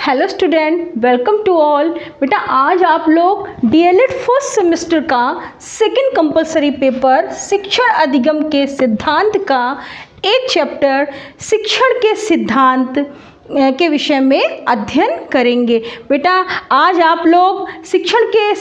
Hello student, welcome to all. बेटा आज आप लोग डीएलएड फर्स्ट सेमेस्टर का सेकंड कंपलसरी पेपर शिक्षण अधिगम के सिद्धांत का एक चैप्टर शिक्षण के सिद्धांत के विषय में अध्ययन करेंगे। बेटा आज आप लोग शिक्षण के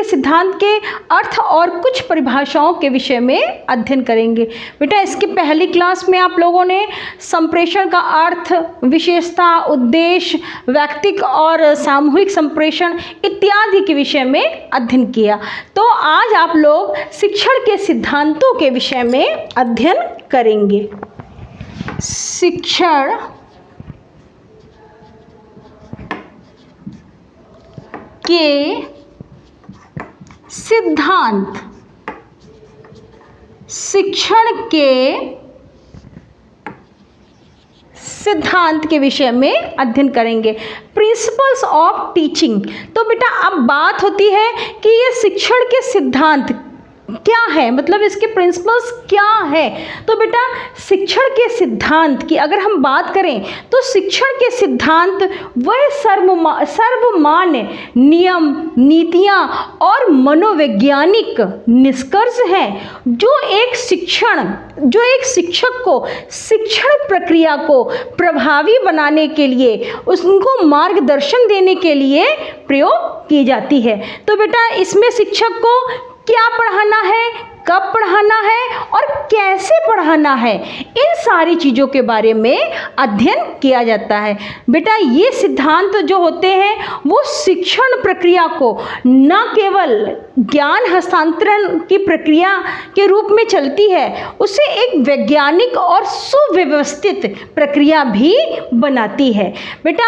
सिद्धांत के अर्थ और कुछ परिभाषाओं के विषय में अध्ययन करेंगे। बेटा इसकी पहली क्लास में आप लोगों ने संप्रेषण का अर्थ, विशेषता, उद्देश्य, व्यक्तिक और सामूहिक संप्रेषण इत्यादि के विषय में अध्ययन किया। तो आज आप लोग शिक्षण के सिद्धांतों के विषय में अध्ययन करेंगे। शिक्षण के सिद्धांत, शिक्षण के सिद्धांत के विषय में अध्ययन करेंगे। Principles of teaching. तो बेटा अब बात होती है कि ये शिक्षण के सिद्धांत क्या है, मतलब इसके प्रिंसिपल्स क्या है। तो बेटा शिक्षण के सिद्धांत की अगर हम बात करें तो शिक्षण के सिद्धांत वह सर्वमान्य नियम, नीतियां और मनोवैज्ञानिक निष्कर्ष हैं जो एक शिक्षक को शिक्षण प्रक्रिया को प्रभावी बनाने के लिए, उनको मार्गदर्शन देने के लिए प्रयोग की जाती है। तो बेटा इसमें शिक्षक को क्या पढ़ाना है, कब पढ़ाना है और कैसे पढ़ाना है, इन सारी चीज़ों के बारे में अध्ययन किया जाता है। बेटा ये सिद्धांत जो होते हैं वो शिक्षण प्रक्रिया को न केवल ज्ञान हस्तांतरण की प्रक्रिया के रूप में चलती है, उसे एक वैज्ञानिक और सुव्यवस्थित प्रक्रिया भी बनाती है। बेटा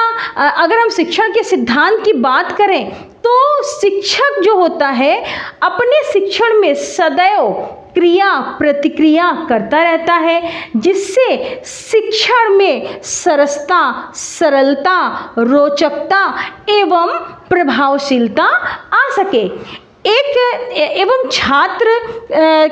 अगर हम शिक्षण के सिद्धांत की बात करें तो शिक्षक जो होता है अपने शिक्षण में सदैव क्रिया प्रतिक्रिया करता रहता है, जिससे शिक्षण में सरसता, सरलता, रोचकता एवं प्रभावशीलता आ सके। एवं छात्र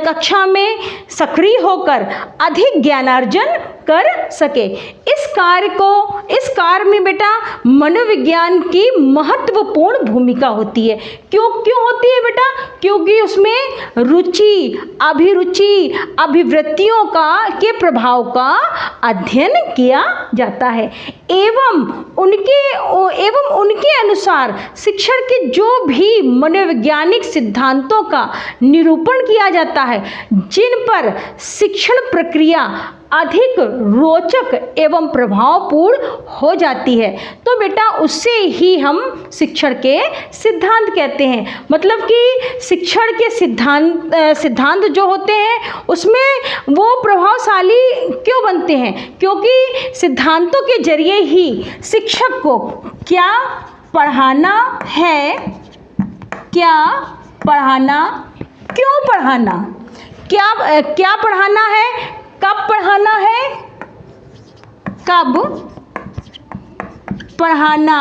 कक्षा में सक्रिय होकर अधिक ज्ञानार्जन कर सके। इस कार्य में बेटा मनोविज्ञान की महत्वपूर्ण भूमिका होती है। क्यों होती है बेटा? क्योंकि उसमें रुचि, अभिरुचि, अभिवृत्तियों के प्रभाव का अध्ययन किया जाता है एवं उनके अनुसार शिक्षण के जो भी मनोवैज्ञानिक सिद्धांतों का निरूपण किया जाता है, जिन पर शिक्षण प्रक्रिया अधिक रोचक एवं प्रभावपूर्ण हो जाती है, तो बेटा उससे ही हम शिक्षण के सिद्धांत कहते हैं। मतलब कि शिक्षण के सिद्धांत जो होते हैं उसमें वो प्रभावशाली क्यों बनते हैं? क्योंकि सिद्धांतों के जरिए ही शिक्षक को क्या पढ़ाना है, क्या पढ़ाना, क्यों पढ़ाना, क्या पढ़ाना है, कब पढ़ाना है, कब पढ़ाना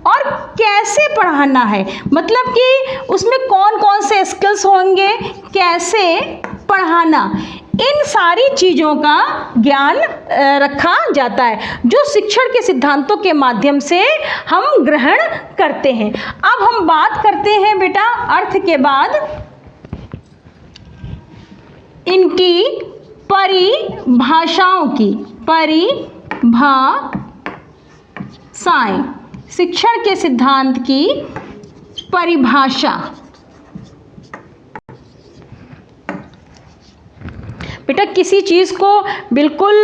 और कैसे पढ़ाना है। मतलब कि उसमें कौन कौन से स्किल्स होंगे, कैसे पढ़ाना, इन सारी चीज़ों का ज्ञान रखा जाता है जो शिक्षण के सिद्धांतों के माध्यम से हम ग्रहण करते हैं। अब हम बात करते हैं बेटा अर्थ के बाद इनकी परिभाषाओं की। परिभाषाएं, शिक्षण के सिद्धांत की परिभाषा। बेटा किसी चीज़ को बिल्कुल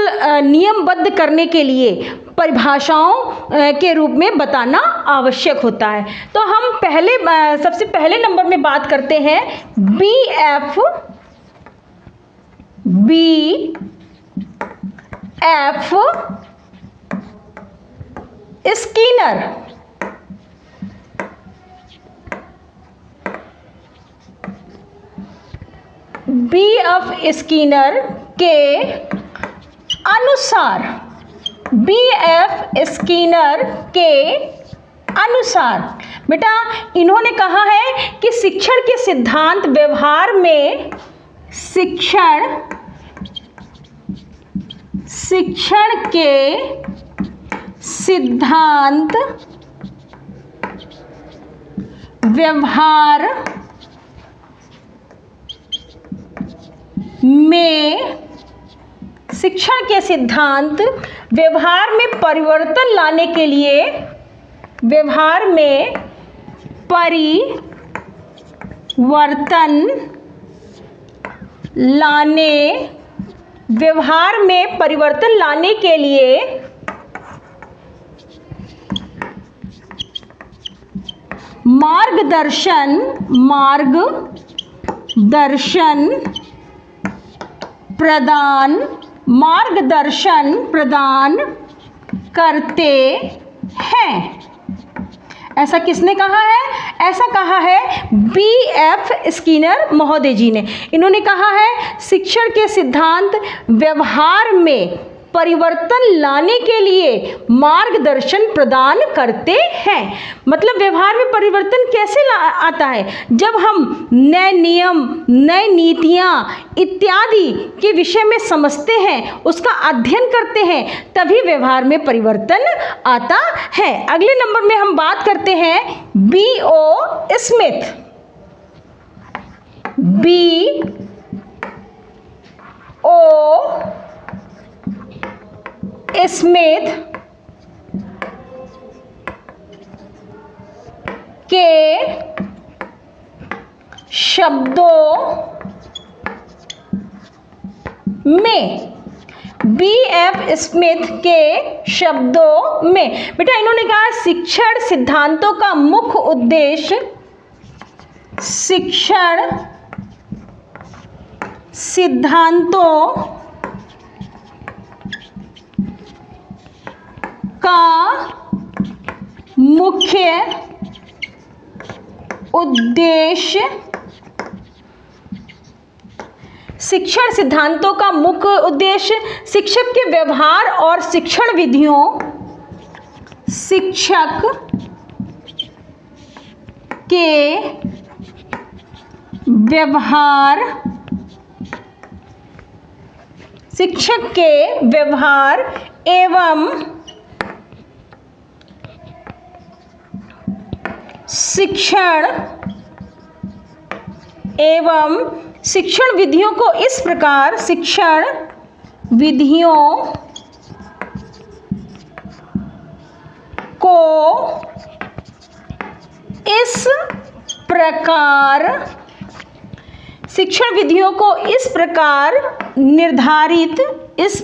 नियमबद्ध करने के लिए परिभाषाओं के रूप में बताना आवश्यक होता है। तो हम सबसे पहले नंबर में बात करते हैं BF स्किनर। BF स्किनर के अनुसार बेटा इन्होंने कहा है कि शिक्षण के सिद्धांत व्यवहार में शिक्षण के सिद्धांत व्यवहार में शिक्षण के सिद्धांत व्यवहार में परिवर्तन लाने के लिए, व्यवहार में परिवर्तन लाने, व्यवहार में परिवर्तन लाने के लिए मार्गदर्शन प्रदान करते हैं। ऐसा किसने कहा है? ऐसा कहा है B.F. स्किनर महोदय जी ने। इन्होंने कहा है शिक्षण के सिद्धांत व्यवहार में परिवर्तन लाने के लिए मार्गदर्शन प्रदान करते हैं। मतलब व्यवहार में परिवर्तन कैसे आता है? जब हम नए नियम, नए नीतियाँ इत्यादि के विषय में समझते हैं, उसका अध्ययन करते हैं, तभी व्यवहार में परिवर्तन आता है। अगले नंबर में हम बात करते हैं B.O. स्मिथ। B.O. स्मिथ के शब्दों में, B.F. स्मिथ के शब्दों में, बेटा इन्होंने कहा शिक्षण सिद्धांतों का मुख्य उद्देश्य, शिक्षण सिद्धांतों का मुख्य उद्देश्य, शिक्षण सिद्धांतों का मुख्य उद्देश्य शिक्षक के व्यवहार और शिक्षण विधियों, शिक्षक के व्यवहार, शिक्षक के व्यवहार एवं शिक्षण विधियों को इस प्रकार, शिक्षण विधियों को इस प्रकार, शिक्षण विधियों को इस प्रकार निर्धारित, इस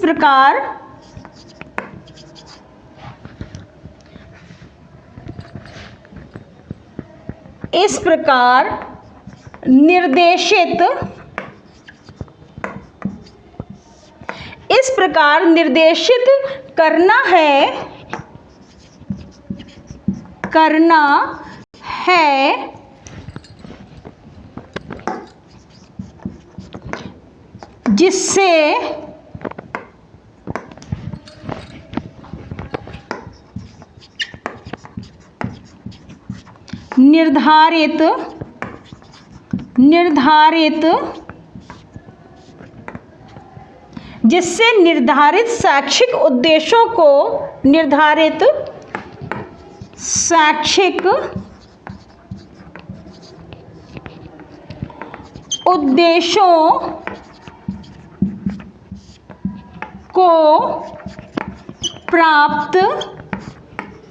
प्रकार निर्देशित, इस प्रकार निर्देशित करना है जिससे निर्धारित शैक्षिक उद्देश्यों को, निर्धारित शैक्षिक उद्देश्यों को प्राप्त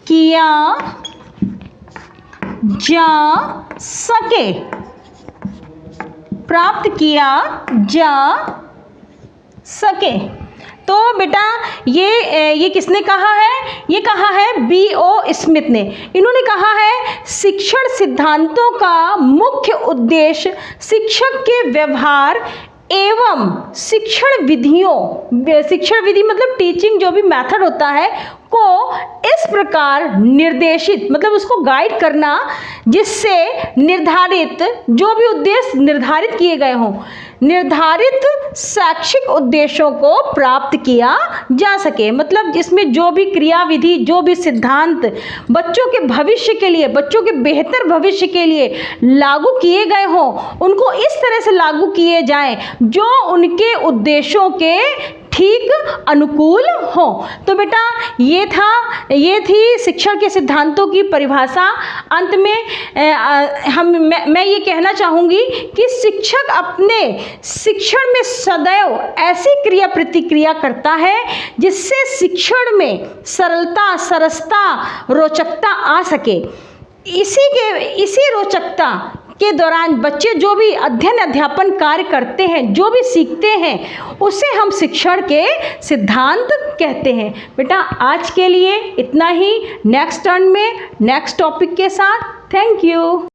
किया जा सके, प्राप्त किया जा सके। तो बेटा ये किसने कहा है? ये कहा है B.O. स्मिथ ने। इन्होंने कहा है शिक्षण सिद्धांतों का मुख्य उद्देश्य शिक्षक के व्यवहार एवं शिक्षण विधियों, शिक्षण विधि मतलब टीचिंग जो भी मेथड होता है को इस प्रकार निर्देशित, मतलब उसको गाइड करना जिससे निर्धारित, जो भी उद्देश्य निर्धारित किए गए हों, निर्धारित शैक्षिक उद्देश्यों को प्राप्त किया जा सके। मतलब जिसमें जो भी क्रियाविधि, जो भी सिद्धांत बच्चों के भविष्य के लिए, बच्चों के बेहतर भविष्य के लिए लागू किए गए हों, उनको इस तरह से लागू किए जाएं जो उनके उद्देश्यों के ठीक अनुकूल हो। तो बेटा ये थी शिक्षण के सिद्धांतों की परिभाषा। अंत में मैं ये कहना चाहूँगी कि शिक्षक अपने शिक्षण में सदैव ऐसी क्रिया प्रतिक्रिया करता है जिससे शिक्षण में सरलता, सरसता, रोचकता आ सके। इसी रोचकता के दौरान बच्चे जो भी अध्ययन अध्यापन कार्य करते हैं, जो भी सीखते हैं, उसे हम शिक्षण के सिद्धांत कहते हैं। बेटा आज के लिए इतना ही। नेक्स्ट टर्न में नेक्स्ट टॉपिक के साथ। Thank you.